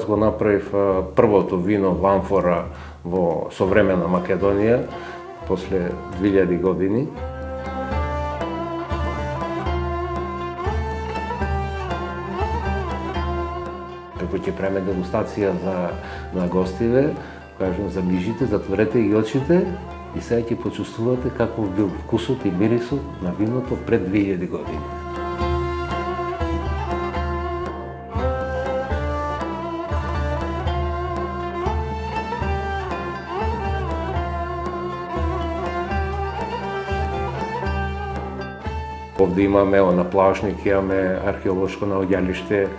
јас го направив првото вино во амфора во современа Македонија после 2000 години. Како ќе правиме дегустација на гостиве, кажам, заближите, затворете ги очите и сега ќе почувствувате каков бил вкусот и мирисот на виното пред 2000 години. Овде имаме на Плавшник, имаме археолошко наоѓалиште,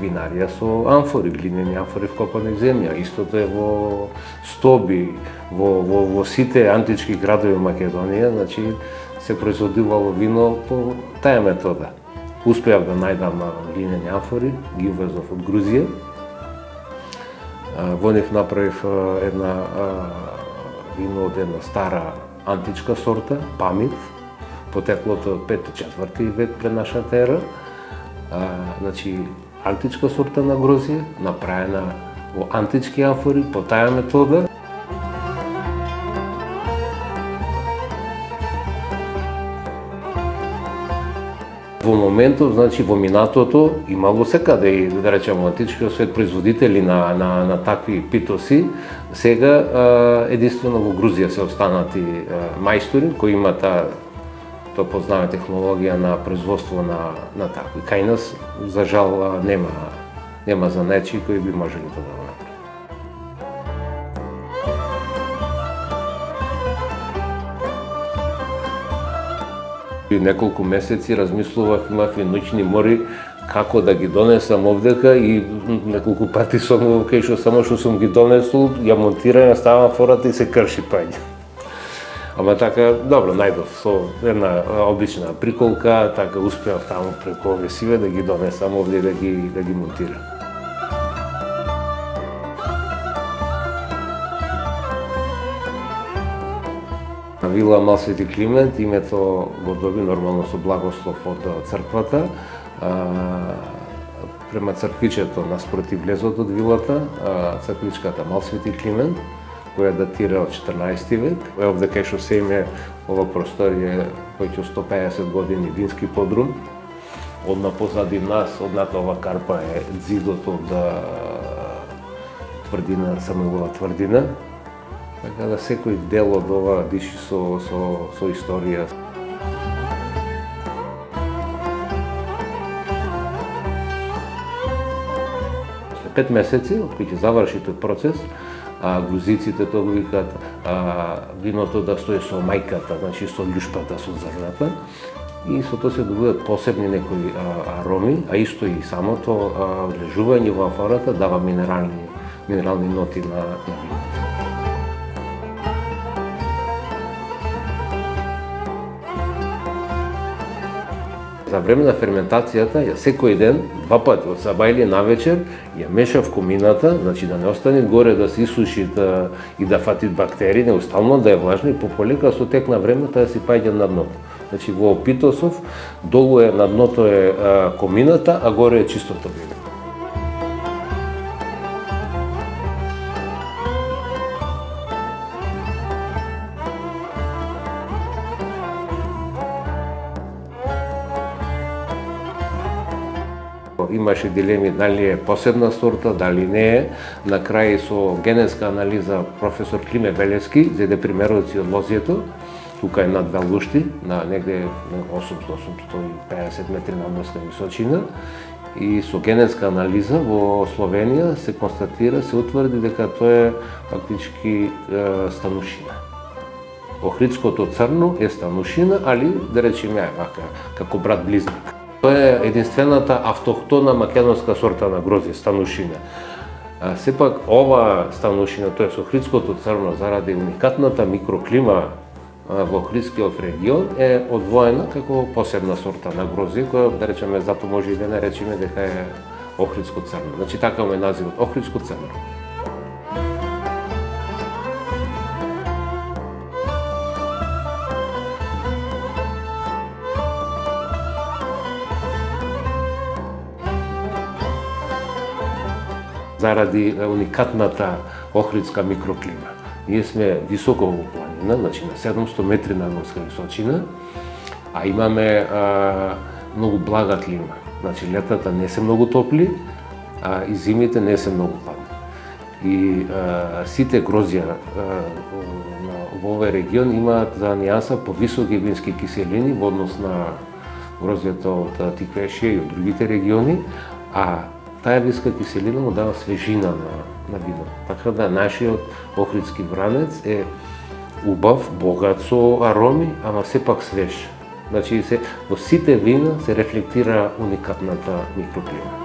винарија со амфори, глинени амфори вкопани в земја. Истото е во Стоби, во сите антички градови во Македонија, значи се производувало вино по таа метода. Успеав да најдам глинени амфори, ги увезов од Грузија. Во нив направив една вино од една стара античка сорта, Памит, потеклото од 5-4 век пред нашата ера. Значи, античка сорта на грозје, направена во антички амфори по таа метода. Во моментот, значи во минатото, имало секаде и да речеме античкиот свет производители на такви питоси. Сега единствено во Грузија се останати мајстори кои имаат тоа познава технологија на производство на такви. Кај нас, за жал, нема занајчи кои би можели да го направат. Неколку месеци размислував, имав и ноќни мори како да ги донесам овдека и неколку пати сум кај што само што сум ги донесол, ја монтирам, ја ставам фората и се крши паѓа. Ама така, добро, најдов со една обична приколка, така успеав таму преку овие сиве да ги донесам овде и да ги монтирам. Вила Мал Свети Климент, името го доби нормално со благослов од црквата. Према црквичето наспроти влезот од вилата, црквичката Мал Свети Климент, која датира од 14 век. Овде кај што се име ова просторија повеќе од 150 години вински подрум. Одма позади нас, одната ова карпа е ѕидот од тврдина, Самуилова тврдина. Така да секој дел од ова диши со историја. 5 месеци, од кои ќе заврши тој процес, грузиците тоа го викаат виното да стои со мајката, значи со љушпата, со зрната. И со тоа се добиваат посебни некои ароми, а исто и самото влежување во амфората дава минерални ноти на виното. За време на ферментацијата, ја секој ден, 2 пати, од саба или навечер, ја мешав комината, значи да не остане горе да се исуши и да фатит бактерии, него стално да е влажно и полека со тек на времето да си паѓа на дното. Значи во питосов, долу е на дното е комината, а горе е чистото вино. Имаше дилеми дали е посебна сорта, дали не е. На крај со генетска анализа професор Климе Белевски зеде примероци од лозјето, тука е над Велушти, на негде 800-850 метри надморска височина. И со генетска анализа во Словенија се констатира, се утврди дека тоа е фактички станушина. Охридското црно е станушина, али да речеме вака, како брат близнак. Тоа е единствената автохтона македонска сорта на грозје, станушина. Сепак ова станушина, тоа е со охридското црно, заради уникатната микроклима во охридскиот регион, е одвоена како посебна сорта на грозје, која, да речеме, затоа може и да не речеме дека е охридско црно. Значи, така му е називот, охридско црно. заради уникатната охридска микроклима. Ние сме високо во планина, значи на 700 метри надморска височина, а имаме многу блага клима. Значи летата не се многу топли, а и зимите не се многу хладни. И сите грозја во овој регион имаат за нијанса повисоки вински киселини во однос на грозјата од Тиквешија и од другите региони, а таа винска киселина му дава свежина на вино. Така да нашиот охридски вранец е убав, богат со ароми, ама сепак свеж. Значи во сите вина се рефлектира уникатната микроклима.